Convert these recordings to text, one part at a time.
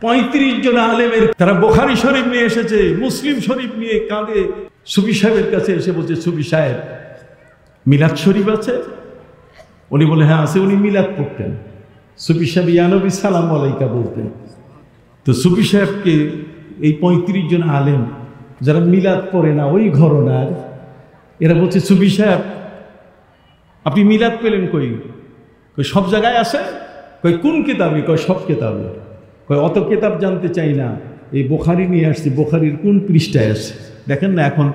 35 জন আলেমের তারা বুখারী শরীফ নিয়ে এসেছে, মুসলিম শরীফ নিয়ে কাঁদে সুফি সাহেবের কাছে এসে বলছে, সুফি সাহেব মিলাদ শরীফ আছে? উনি বলে হ্যাঁ আছে। উনি মিলাদ পড়তেন। সুফি সাহেব ইয়া নবী সালাম আলাইকা বলতেন। তো সুফি সাহেবকে এই 35 জন আলেম যারা মিলাদ পড়ে না ওই ঘরনার, এরা বলছে সুফি সাহেব আপনি মিলাদ পেলেন কই? কই সব জায়গায় আছে। কই কোন কিতাবে? কই সব কিতাবে। কই অত কিতাব জানতে চাই না, এই বুখারী নিয়ে আসছি, বুখারীর কোন পৃষ্ঠায় আছে দেখেন না। এখন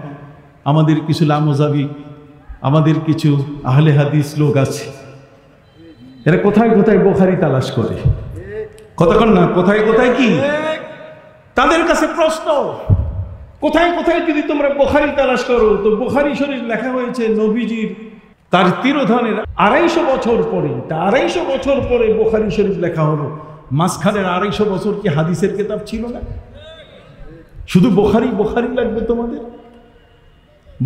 আমাদের কিছু লামজাবি, আমাদের কিছু আহলে হাদিস লোক আছে, এরা কোথায় কোথায় বুখারী তালাশ করে, কতক্ষণ না কোথায় কোথায় কি তাদের কাছে প্রশ্ন। কোথায় কোথায় যদি তোমরা বুখারী তালাশ করো তো বুখারী শরীফ লেখা হয়েছে নবীজির তার তিরোধানের 250 বছর পরে। তা 250 বছর পরে বুখারী শরীফ লেখা হলো। মাঝখানের 250 বছর কি হাদিসের কিতাব ছিল না? শুধু বুখারী বুখারী লাগবে তোমাদের?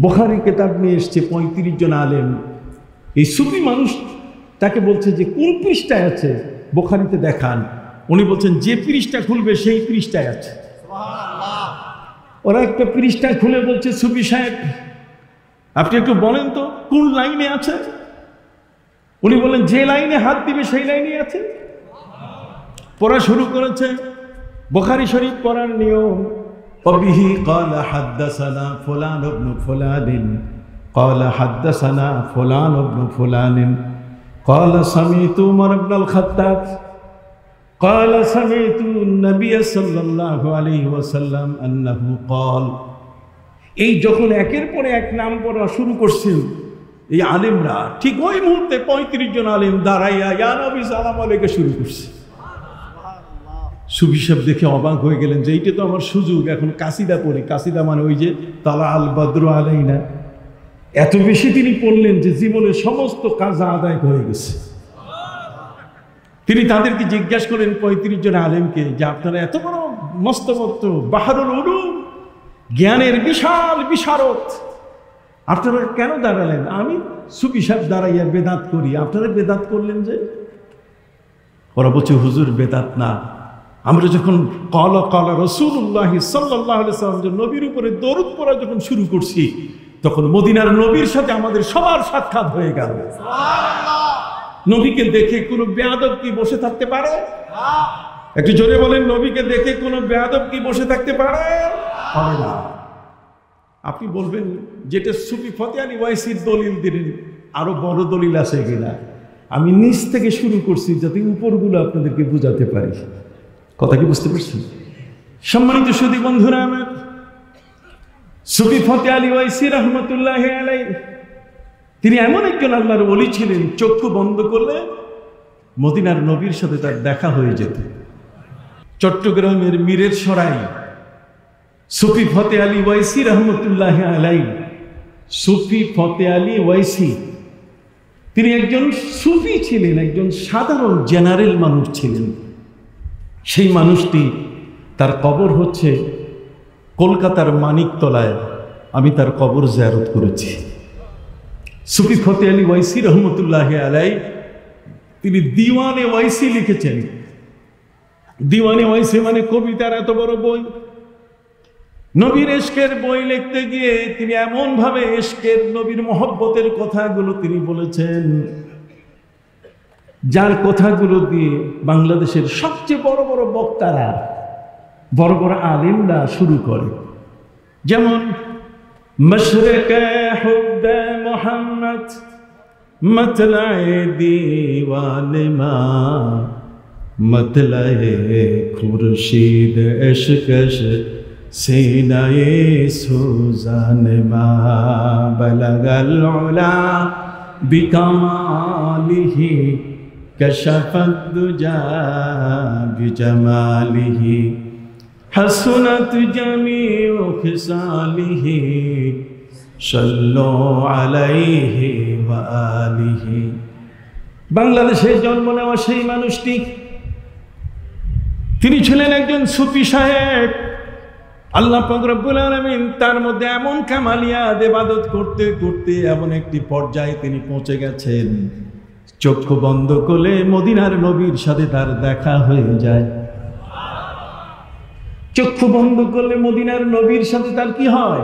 বুখারী কিতাব নিয়ে এসছে 35 জন আলেম। এই সুফি মানুষ তাকে বলছে যে কোন পৃষ্ঠায় আছে বুখারীতে দেখান। উনি বলছেন যে পৃষ্ঠা খুলবে সেই পৃষ্ঠায় আছে। ওরা একটা পৃষ্ঠা খুলে বলছে সুফি সাহেব আপনি একটু বলেন তো কোন লাইনে আছে? উনি বলেন যে লাইনে হাত দিবে সেই লাইনে আছে। পড়া শুরু করেছে। বুখারী শরীফ পড়ার নিয়ম, وبه قال حدثنا فلان بن فلان قال حدثنا فلان بن فلان قال سمعت عمر بن الخطاب قال سمعت النبي صلى الله عليه وسلم انه قال। এই যখন একের পর এক নাম পড়া শুরু করছেন এই আলেমরা, ঠিক ওই মুহূর্তে 35 জন আলেম দাঁড়াইয়া ইয়া নবী সালাম আলাইকা শুরু করছে। সুফি সাহেব দেখে অবাক হয়ে গেলেন যে এইটা তো আমার সুযোগ, এখন কাসিদা পড়ি। কাসিদা মানে ওই যে তালা আল বদরু আলাইনা, এত বেশি তিনি পড়লেন যে জীবনের সমস্ত কাজা আদায় হয়ে গেছে। তিনি তাদেরকে জিজ্ঞাসা করেন 35 জন আলেমকে যে আপনারা এত বড় মস্ত বাহারুল উলুম, জ্ঞানের বিশাল বিশারদ, আপনারা কেন দাঁড়ালেন? আমি সুফি সাহেব দাঁড়াইয়া বেদাত করি, আপনারা বেদাত করলেন যে? ওরা বলছে হুজুর বেদাত না, আমরা যখন ক্বালা ক্বালা রাসূলুল্লাহ সাল্লাল্লাহু আলাইহি ওয়াসাল্লাম যে নবীর উপরে দরুদ পড়া যখন শুরু করছি তখন মদিনার নবীর সাথে আমাদের সবার সাক্ষাৎ হয়ে গেল। সুবহানাল্লাহ। নবীকে দেখে কোনো বেয়াদব কি বসে থাকতে পারে? একটু জোরে বলেন, নবীকে দেখে কোনো বেয়াদব কি বসে থাকতে পারে? পারে না। আপনি বলবেন যেটা সুফি ফতে আলী ওয়াইসির দলিল দিলেন, আরো বড় দলিল আছে কিনা? আমি নিচ থেকে শুরু করছি যাতে উপরগুলো আপনাদেরকে বুঝাতে পারি। কথা কি বুঝতে পারছেন? সম্মানিত সুধী বন্ধুরা আমার, সুফি ফতে আলী ওয়াইসি রহমতুল্লাহ আলাইহি তিনি এমন একজন আল্লাহর ওলি ছিলেন, চক্ষু বন্ধ করলে মদিনার নবীর সাথে তার দেখা হয়ে যেত। চট্টগ্রামের মীরের সরাই সুফি ফতে আলী ওয়াইসি রহমতুল্লাহ আলাইহি, সুফি ফতে আলী ওয়াইসি তিনি একজন সুফি ছিলেন, একজন সাধারণ জেনারেল মানুষ ছিলেন। সেই মানুষটি, তার কবর হচ্ছে কলকাতার মানিকতলায়। আমি তার কবর জিয়ারত করেছি। সুফি ফতে আলী ওয়াইসি রহমতুল্লাহ আলাইহি তিনি দিওয়ানে ওয়াইসি লিখেছেন। দিওয়ানে ওয়াইসি মানে কবিতার এত বড় বই। নবীর ইশকের বই লিখতে গিয়ে তিনি এমন ভাবে ইশকের নবীর মহব্বতের কথাগুলো তিনি বলেছেন, যার কথাগুলো দিয়ে বাংলাদেশের সবচেয়ে বড় বড় বক্তারা, বড় বড় আলেমরা শুরু করে। যেমন মশরকে হুব্বে মুহাম্মদ মতলায়ে দিওয়ানে মা মতলায়ে খুরশিদ ইশকশ সিনায়ে সুজানে মা বলগল উলা বিকামালিহি কশফত দুজা বিজমালিহি হাসনাত জামিউ খিসালিহি সাল্লু আলাইহি ওয়া আলিহি। বাংলাদেশে জন্ম নেওয়া সেই মানুষটি, তিনি ছিলেন একজন সুফি সাহেব। আল্লাহ পাক রব্বুল আলামিন তার মধ্যে এমন কামালিয়াত ইবাদত করতে করতে এমন একটি পর্যায়ে তিনি পৌঁছে গেছেন, চক্ষু বন্ধ করলে মদিনার নবীর সাথে তার দেখা হয়ে যায়। চক্ষু বন্ধ করলে মদিনার নবীর সাথে তার কি হয়?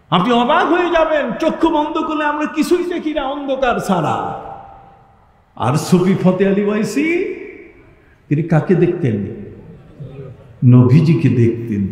আপনি অবাক হয়ে যাবেন, চক্ষু বন্ধ করলে আমরা কিছুই দেখি না, অন্ধকার ছাড়া। আর সুফি ফতে আলী ওয়াইসি তিনি কাকে দেখতেন? নবীজিকে দেখতেন।